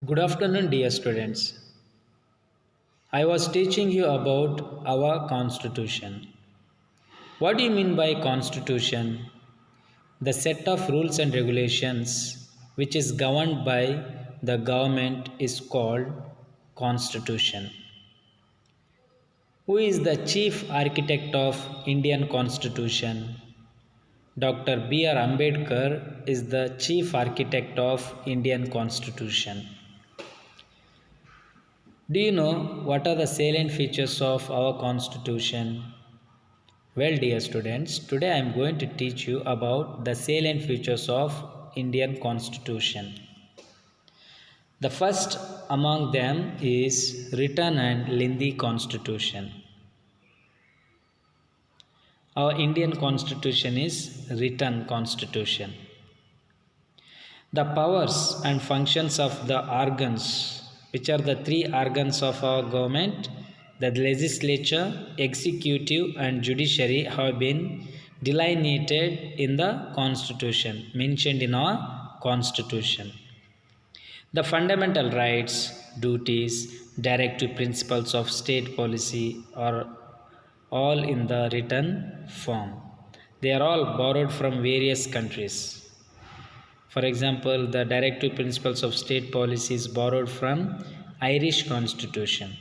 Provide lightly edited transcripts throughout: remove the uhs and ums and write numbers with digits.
Good afternoon, dear students. I was teaching you about our constitution. What do you mean by constitution? The set of rules and regulations which is governed by the government is called constitution. Who is the chief architect of Indian constitution? Dr. B.R. Ambedkar is the chief architect of Indian constitution. Do you know what are the salient features of our constitution? Well, dear students, today I am going to teach you about the salient features of Indian constitution. The first among them is written and lengthy constitution. Our Indian constitution is written constitution. The powers and functions of the organs, which are the three organs of our government, the legislature, executive, and judiciary, have been delineated in the constitution, mentioned in our constitution. The fundamental rights, duties, directive principles of state policy are all in the written form. They are all borrowed from various countries. For example, the directive principles of state policy is borrowed from Irish constitution.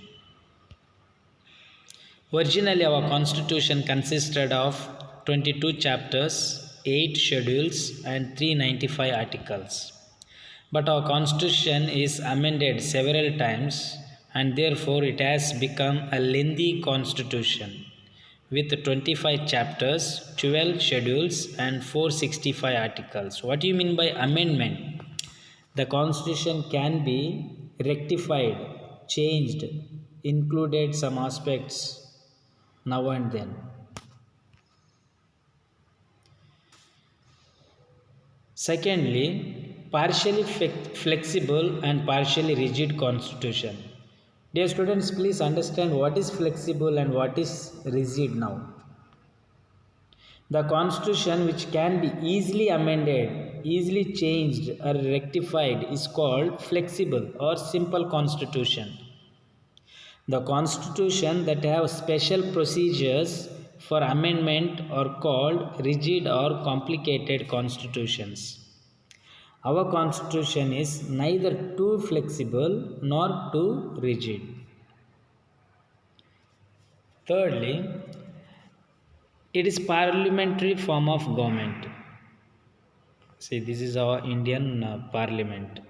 Originally, our constitution consisted of 22 chapters, 8 schedules, and 395 articles. But our constitution is amended several times, and therefore it has become a lengthy constitution with 25 chapters, 12 schedules, and 465 articles. What do you mean by amendment? The constitution can be rectified, changed, included some aspects now and then. Secondly, partially flexible and partially rigid constitution. Dear students, please understand what is flexible and what is rigid now. The constitution which can be easily amended, easily changed or rectified is called flexible or simple constitution. The constitution that have special procedures for amendment are called rigid or complicated constitutions. Our constitution is neither too flexible nor too rigid. Thirdly, it is parliamentary form of government. See, this is our Indian parliament.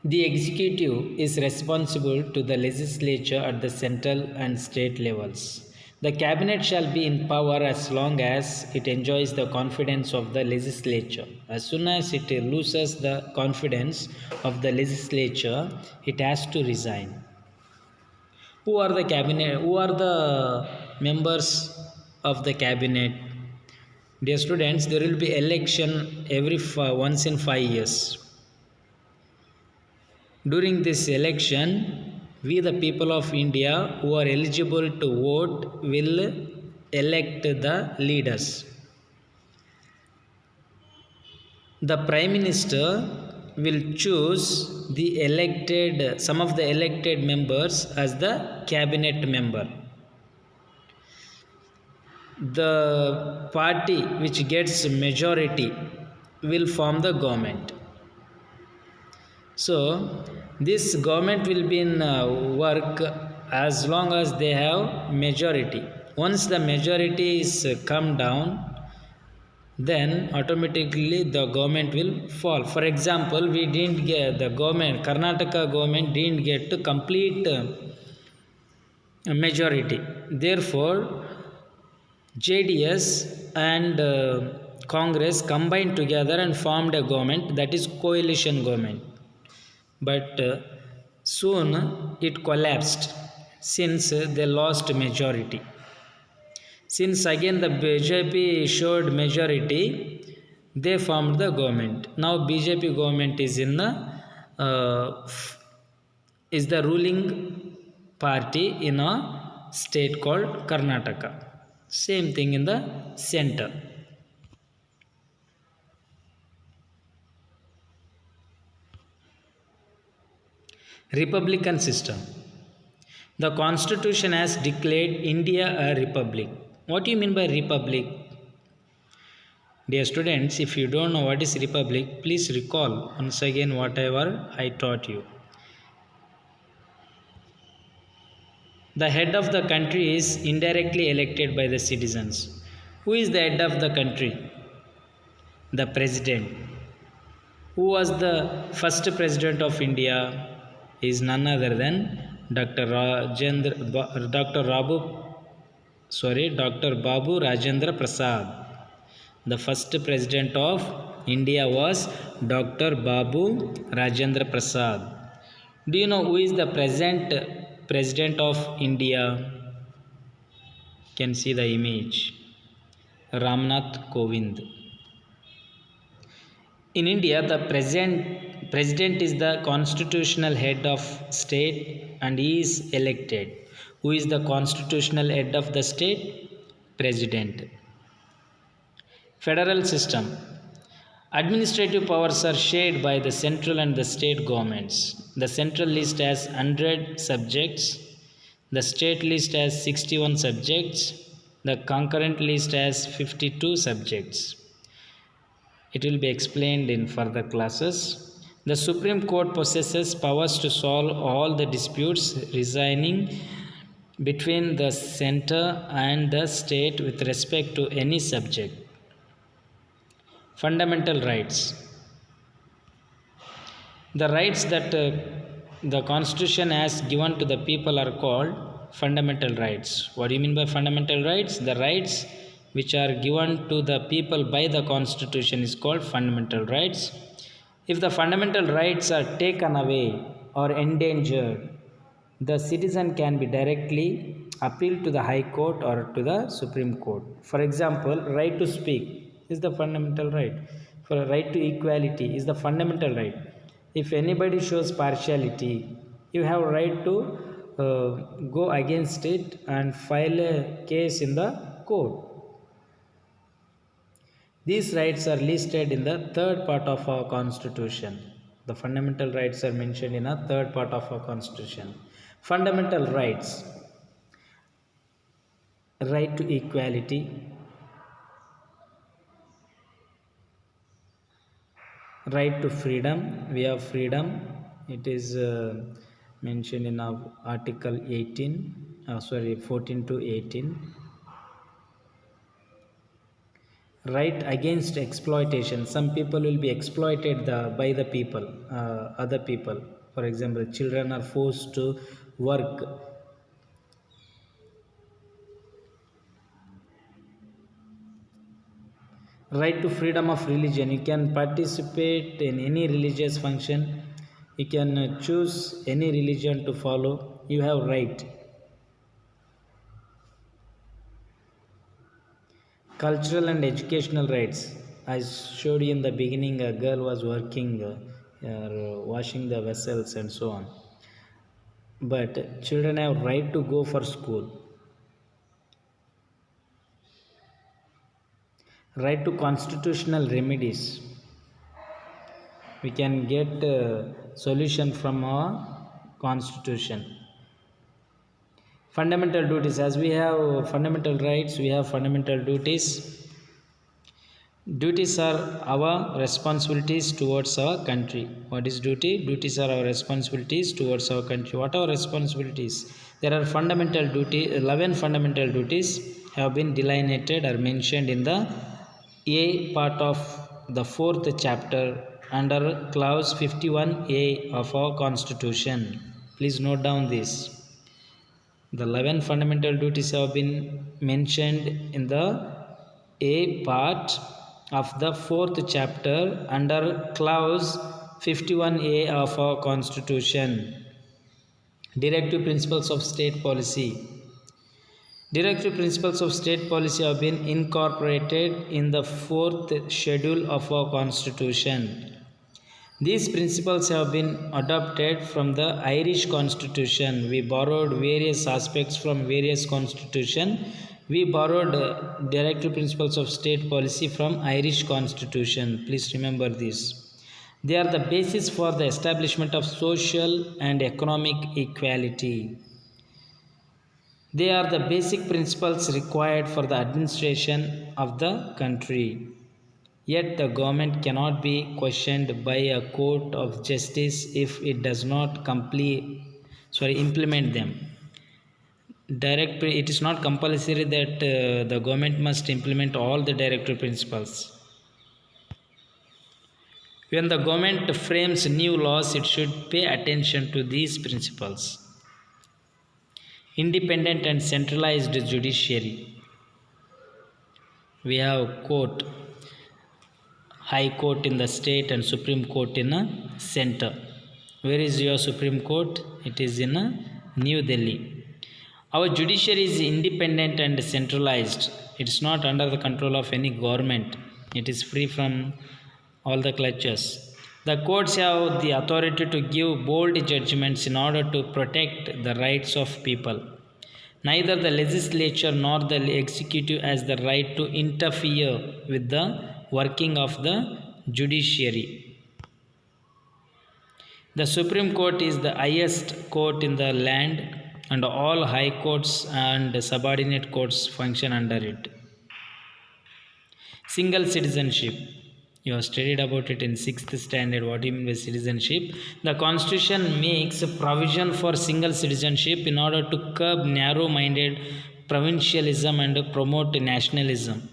The executive is responsible to the legislature at the central and state levels. The cabinet shall be in power as long as it enjoys the confidence of the legislature. As soon as it loses the confidence of the legislature, it has to resign. Who are the cabinet? Who are the members of the cabinet? Dear students, there will be election once in 5 years. During this election, we the people of India who are eligible to vote will elect the leaders. The Prime Minister will choose some of the elected members as the cabinet member. The party which gets majority will form the government. So, this government will be in work as long as they have majority. Once the majority is come down, then automatically the government will fall. For example, we didn't get the government, Karnataka government didn't get to complete majority. Therefore, JDS and Congress combined together and formed a government, that is coalition government. But soon it collapsed since they lost majority. Since again the BJP showed majority, they formed the government. Now BJP government is in is the ruling party in a state called Karnataka. Same thing in the center. Republican system. The constitution has declared India a republic. What do you mean by republic? Dear students, if you don't know what is republic, please recall once again whatever I taught you. The head of the country is indirectly elected by the citizens. Who is the head of the country? The president. Who was the first president of India? Is none other than Dr. Dr. Babu Rajendra Prasad. The first president of India was Dr. Babu Rajendra Prasad. Do you know who is the present president of India? You can see the image. Ramnath Kovind. In India, the president is the constitutional head of state and he is elected. Who is the constitutional head of the state? President. Federal system. Administrative powers are shared by the central and the state governments. The central list has 100 subjects. The state list has 61 subjects. The concurrent list has 52 subjects. It will be explained in further classes. The Supreme Court possesses powers to solve all the disputes residing between the center and the state with respect to any subject. Fundamental rights. The rights that the Constitution has given to the people are called fundamental rights. What do you mean by fundamental rights? The rights which are given to the people by the Constitution is called fundamental rights. If the fundamental rights are taken away or endangered, the citizen can be directly appealed to the High Court or to the Supreme Court. For example, right to speak is the fundamental right. For right to equality is the fundamental right. If anybody shows partiality, you have a right to go against it and file a case in the court. These rights are listed in the third part of our Constitution. The fundamental rights are mentioned in a third part of our Constitution. Fundamental rights. Right to equality. Right to freedom. We have freedom. It is mentioned in our Article 14 to 18. Right against exploitation. Some people will be exploited by the people, other people. For example, children are forced to work. Right to freedom of religion. You can participate in any religious function. You can choose any religion to follow. You have right. Cultural and educational rights. I showed you in the beginning, a girl was working, washing the vessels and so on. But children have right to go for school. Right to constitutional remedies. We can get solution from our constitution. Fundamental duties. As we have fundamental rights, we have fundamental duties. Duties are our responsibilities towards our country. What is duty? Duties are our responsibilities towards our country. What are our responsibilities? There are 11 fundamental duties have been delineated or mentioned in the A part of the 4th chapter under clause 51A of our Constitution. Please note down this. The 11 fundamental duties have been mentioned in the A part of the 4th chapter under clause 51A of our Constitution. Directive principles of state policy. Directive principles of state policy have been incorporated in the 4th schedule of our Constitution. These principles have been adopted from the Irish Constitution. We borrowed various aspects from various constitution. We borrowed directive principles of state policy from Irish Constitution. Please remember this. They are the basis for the establishment of social and economic equality. They are the basic principles required for the administration of the country. Yet the government cannot be questioned by a court of justice if it does not implement them. It is not compulsory that the government must implement all the directive principles. When the government frames new laws, it should pay attention to these principles. Independent and centralized judiciary. We have court, high court in the state and supreme court in the center. Where is your supreme court? It is in New Delhi. Our judiciary is independent and centralized. It is not under the control of any government. It is free from all the clutches. The courts have the authority to give bold judgments in order to protect the rights of people. Neither the legislature nor the executive has the right to interfere with the working of the judiciary. The Supreme Court is the highest court in the land, and all high courts and subordinate courts function under it. Single citizenship. You have studied about it in 6th standard. What do you mean by citizenship? The constitution makes a provision for single citizenship in order to curb narrow-minded provincialism and promote nationalism.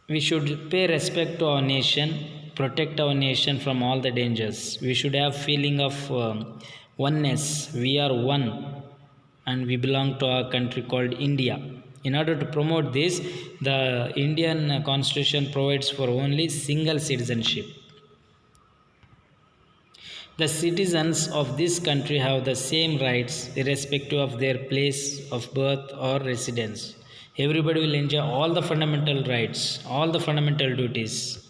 We should pay respect to our nation, protect our nation from all the dangers. We should have feeling of oneness. We are one and we belong to a country called India. In order to promote this, the Indian constitution provides for only single citizenship. The citizens of this country have the same rights irrespective of their place of birth or residence. Everybody will enjoy all the fundamental rights, all the fundamental duties.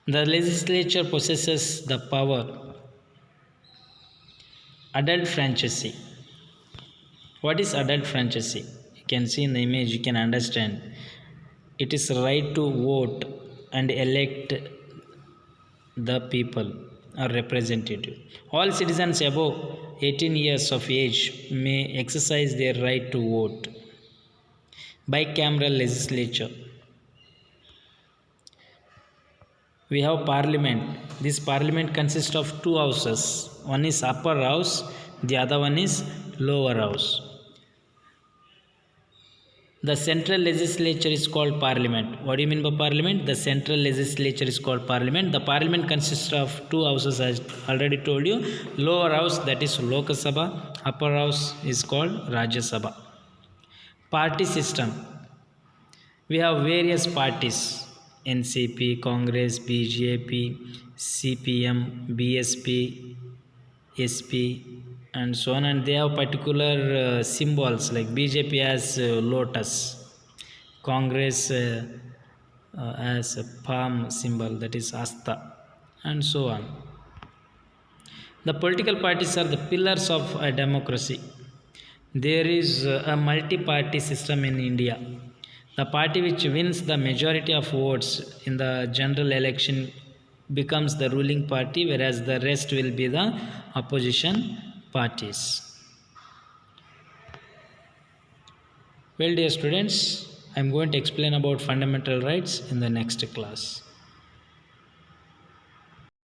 The legislature possesses the power. Adult franchisee. What is adult franchisee? You can see in the image, you can understand. It is right to vote and elect the people or representative. All citizens above 18 years of age may exercise their right to vote. Bicameral legislature. We have parliament. This parliament consists of two houses. One is upper house, the other one is lower house. The central legislature is called parliament. What do you mean by parliament? The central legislature is called parliament. The parliament consists of two houses, as already told you. Lower house, that is Lok Sabha. Upper house is called Rajya Sabha. Party system. We have various parties. NCP, Congress, BJP, CPM, BSP, SP, and so on. And they have particular symbols, like BJP has lotus, Congress has a palm symbol, that is Asta, and so on. The political parties are the pillars of a democracy. There is a multi-party system in India. The party which wins the majority of votes in the general election becomes the ruling party, whereas the rest will be the opposition parties. Well, dear students, I am going to explain about fundamental rights in the next class.